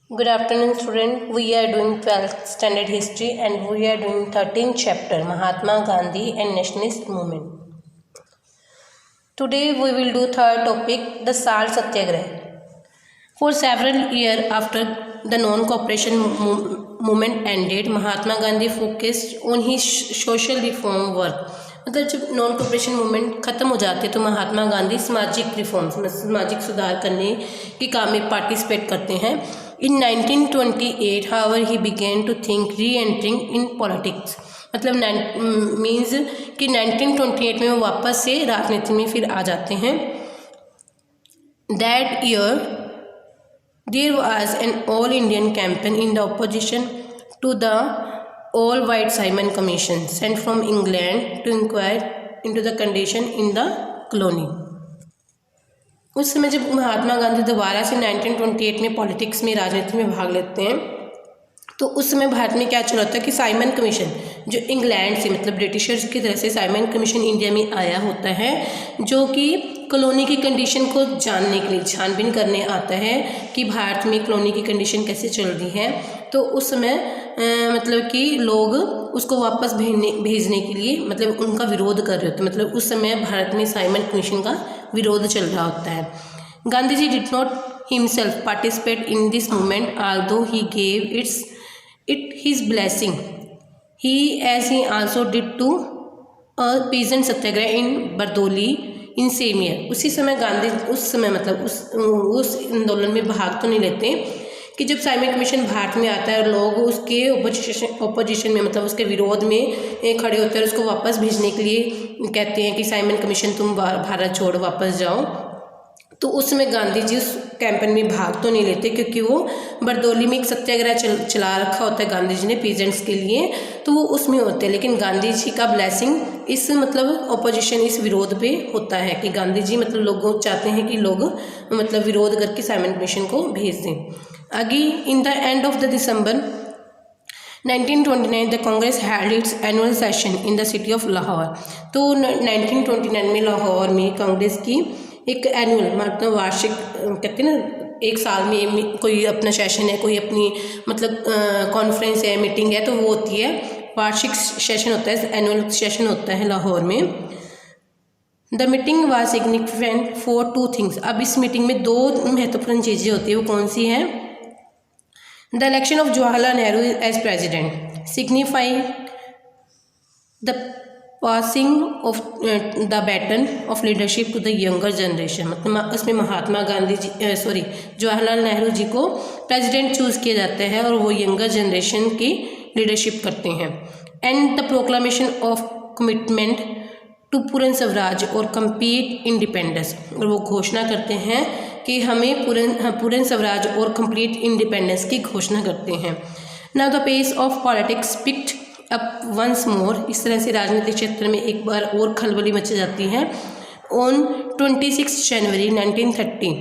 Good afternoon, student. We are doing 12th standard history and we are doing 13th chapter Mahatma Gandhi and Nationalist Movement. Today we will do third topic, the Salt Satyagraha. For several years after the non-cooperation movement ended, Mahatma Gandhi focused on his social reform work. मतलब जब non cooperation movement ख़त्म हो जाते तो महात्मा गांधी सामाजिक reforms सामाजिक सुधार करने के काम में पार्टिसिपेट करते हैं. In 1928 however he began to think reentering in politics. मतलब मीन्स कि 1928 में वो वापस से राजनीति में फिर आ जाते हैं. That year there was an all Indian campaign in the opposition to the all white Simon Commission sent from England to inquire into the condition in the colony. उस समय जब महात्मा गांधी दोबारा से 1928 में पॉलिटिक्स में राजनीति में भाग लेते हैं तो उस समय भारत में क्या चल रहा था कि साइमन कमीशन जो इंग्लैंड से मतलब ब्रिटिशर्स की तरफ से साइमन कमीशन इंडिया में आया होता है जो कि कॉलोनी की कंडीशन को जानने के लिए छानबीन करने आता है कि भारत में कॉलोनी की कंडीशन कैसे चल रही है. तो उस समय मतलब कि लोग उसको वापस भेजने के लिए मतलब उनका विरोध कर रहे होते. मतलब उस समय भारत में साइमन कमीशन का विरोध चल रहा होता है. Gandhi ji did not himself participate in this movement although he gave it his blessing. He as he also did to a peasant satyagraha in Bardoli in same year. उसी समय गांधी उस समय मतलब उस आंदोलन में भाग तो नहीं लेते कि जब साइमन कमीशन भारत में आता है और लोग उसके ओपोजिशन में मतलब उसके विरोध में खड़े होते हैं और उसको वापस भेजने के लिए कहते हैं कि साइमन कमीशन तुम भारत छोड़ वापस जाओ. तो उस समय गांधी जी उस कैंपेन में भाग तो नहीं लेते क्योंकि वो बरदौली में एक सत्याग्रह चला रखा होता है गांधी जी ने पीजेंट्स के लिए, तो वो उसमें होते हैं. लेकिन गांधी जी का ब्लेसिंग इस मतलब ऑपोजिशन इस विरोध पे होता है कि गांधी जी मतलब लोग चाहते हैं कि लोग मतलब विरोध करके साइमन कमीशन को भेज दें. आगे in the end of the December 1929 the Congress had it's annual session in the city of Lahore. तो 1929 में लाहौर में कांग्रेस की एक एनुअल मतलब वार्षिक कहते हैं ना एक साल में कोई अपना सेशन है, कोई अपनी मतलब कॉन्फ्रेंस है, मीटिंग है, तो वो होती है वार्षिक सेशन होता है, एनुअल सेशन होता है लाहौर में. The meeting was significant for two things. अब इस मीटिंग में दो महत्वपूर्ण चीज़ें होती है. वो कौन सी हैं? The election of Jawaharlal Nehru as president signify the passing of the baton of leadership to the younger generation. मतलब उसमें महात्मा गांधी जी जवाहरलाल नेहरू जी को प्रेसिडेंट चूज़ किया जाता है और वो यंगर जनरेशन की लीडरशिप करते हैं. And the proclamation of commitment to Purna Swaraj और कंप्लीट इंडिपेंडेंस. और वो घोषणा करते हैं कि हमें पूर्ण स्वराज और कंप्लीट इंडिपेंडेंस की घोषणा करते हैं. Now the pace of politics picked up once more. इस तरह से राजनीतिक क्षेत्र में एक बार और खलबली मच जाती है. On 26 January 1930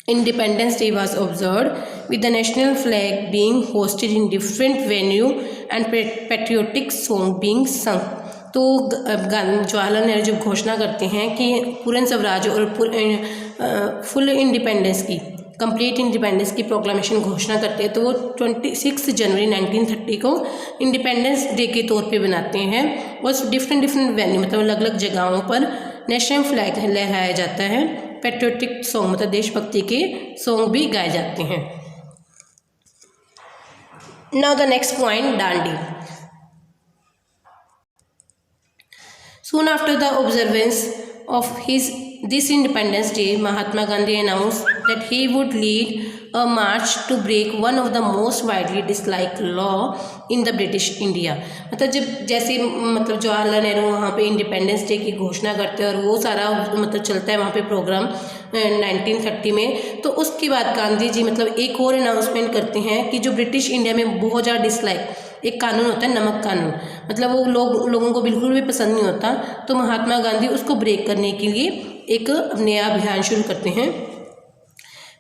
independence day was observed with the national flag being hosted in different venue and patriotic song being संग. तो जवाहरलाल नेहरू जब घोषणा करते हैं कि पूर्ण स्वराज और फुल इंडिपेंडेंस की कंप्लीट इंडिपेंडेंस की प्रोक्लामेशन घोषणा करते हैं, तो वो 26 जनवरी 1930 को इंडिपेंडेंस डे के तौर पे बनाते हैं. और डिफरेंट वेन्यू मतलब अलग अलग जगहों पर नेशनल फ्लैग लहराया जाता है. पैट्रियोटिक सॉन्ग मतलब देशभक्ति के सॉन्ग भी गाए जाते हैं. Now the next point, Dandi. Soon after the observance of this Independence Day, Mahatma Gandhi announced that he would lead a march to break one of the most widely disliked law in the British India. मतलब जैसे मतलब जवाहरलाल नेहरू वहाँ पे independence day की घोषणा करते हैं और वो सारा मतलब चलता है वहाँ पे प्रोग्राम 1930 में. तो उसके बाद गांधी जी मतलब एक और अनाउंसमेंट करते हैं कि जो ब्रिटिश इंडिया में बहुत ज़्यादा डिसलाइक एक कानून होता है नमक कानून, मतलब वो लोगों को बिल्कुल भी पसंद नहीं होता. तो महात्मा गांधी उसको ब्रेक करने के लिए एक नया अभियान शुरू करते हैं.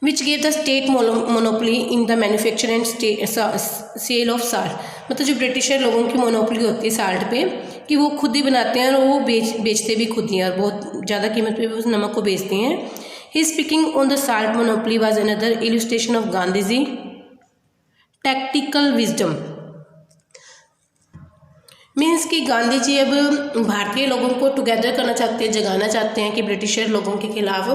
Which gave the state monopoly in the manufacture and sale of salt. मतलब जो ब्रिटिशर लोगों की मोनोपोली होती है साल्ट पे कि वो खुद ही बनाते हैं और वो बेचते भी खुद ही हैं और बहुत ज़्यादा कीमत पे उस नमक को बेचते हैं. He speaking on the salt monopoly was another illustration of Gandhi ji tactical wisdom means कि गांधी जी अब भारतीय लोगों को टुगेदर करना चाहते हैं, जगाना चाहते हैं कि ब्रिटिशर लोगों के खिलाफ।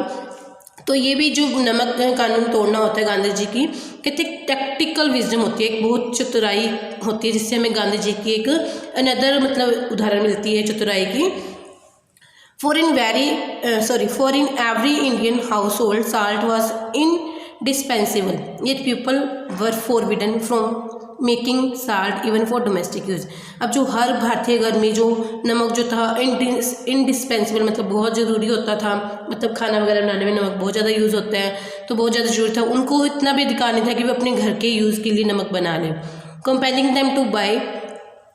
तो ये भी जो नमक कानून तोड़ना होता है गांधी जी की, कहते हैं टैक्टिकल विजडम होती है, एक बहुत चतुराई होती है, जिससे हमें गांधी जी की एक अनदर मतलब उदाहरण मिलती है चतुराई की। For in every Indian house hold salt was indispensable, yet people were forbidden from making salt even for domestic use. अब जो हर भारतीय घर में जो नमक जो था इंडिस्पेंसिबल मतलब बहुत ज़रूरी होता था, मतलब खाना वगैरह बनाने में नमक बहुत ज़्यादा यूज़ होता है, तो बहुत ज़्यादा ज़रूरी था, उनको इतना भी अधिकार नहीं था कि वे अपने घर के यूज़ के लिए नमक बना लें। Compelling them to buy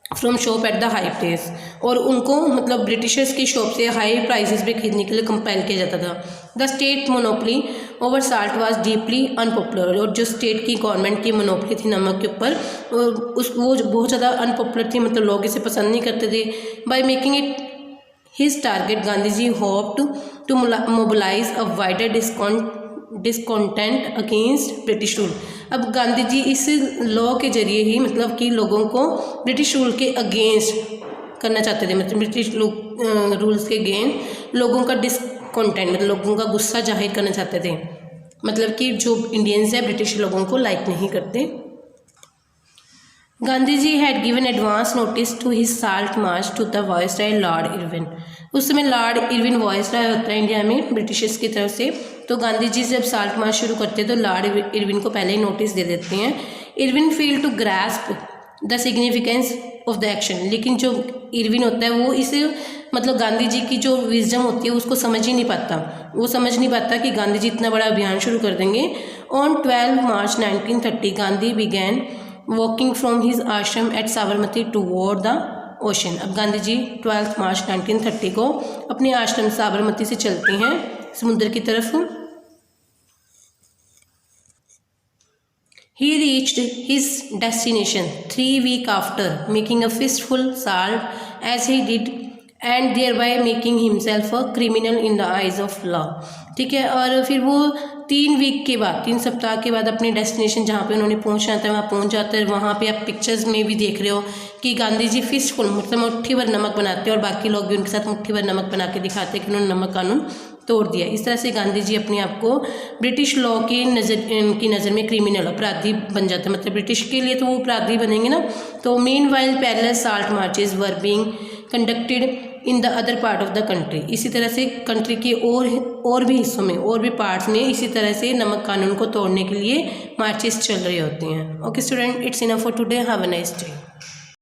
from shop at the high price, और उनको मतलब ब्रिटिशर्स की शॉप से हाई प्राइसेस पे खरीदने के लिए कंपेल किया जाता था। The state monopoly over salt was deeply unpopular, और जो स्टेट की गवर्नमेंट की मोनोपली थी नमक के ऊपर वो बहुत ज़्यादा अनपॉपुलर थी, मतलब लोग इसे पसंद नहीं करते थे। By making it his target Gandhi ji hoped to mobilize a wider discontent against British rule. अब गांधी जी इस लॉ के जरिए ही मतलब कि लोगों को ब्रिटिश रूल के अगेंस्ट करना चाहते थे, मतलब ब्रिटिश रूल्स के अगेंस्ट लोगों का डिस्कॉन्टेंट मतलब लोगों का गुस्सा जाहिर करना चाहते थे, मतलब कि जो इंडियंस है ब्रिटिश लोगों को लाइक नहीं करते। Gandhi ji had given advance notice to his salt march to the viceroy Lord Irwin. उस समय लॉर्ड इरविन वायसराय होता है इंडिया में ब्रिटिशर्स की तरफ से, तो गांधी जी जब साल्ट मार्च शुरू करते हैं तो लॉर्ड इरविन को पहले ही नोटिस दे देते हैं। Irwin fail to grasp the significance of the action, लेकिन जो इरविन होता है वो इसे मतलब गांधी जी की जो विजडम होती है उसको समझ ही नहीं पाता, वो समझ नहीं पाता कि गांधी जी इतना बड़ा अभियान शुरू कर देंगे। On 12 March 1930 Gandhi began walking from his ashram at Sabarmati toward the ocean. अब गांधी जी 12 मार्च 1930 को अपने आश्रम साबरमती से चलते हैं समुद्र की तरफ। He reached his destination 3 weeks after making a fistful salt as he did and thereby making himself a criminal in the eyes of law। ठीक है, और फिर वो 3 सप्ताह के बाद अपने डेस्टिनेशन जहाँ पे उन्होंने पहुँचना था वहाँ पहुँच जाते हैं। वहाँ पे आप पिक्चर्स में भी देख रहे हो कि गांधी जी फिस्टफुल मतलब मुट्ठी भर नमक बनाते हैं और बाकी लोग भी उनके साथ मुट्ठी भर नमक बना के दिखाते हैं कि उन्होंने नमक कानून तोड़ दिया। इस तरह से गांधी जी अपने आप को ब्रिटिश लॉ की नज़र में क्रिमिनल अपराधी बन जाते हैं, मतलब ब्रिटिश के लिए तो वो अपराधी बनेंगे ना। तो mean while parallel salt marches were being conducted in the other part of the country. इसी तरह से कंट्री के और भी हिस्सों में और भी पार्ट्स में इसी तरह से नमक कानून को तोड़ने के लिए मार्चेस चल रहे होते हैं। Okay student, it's enough for today, have a nice day.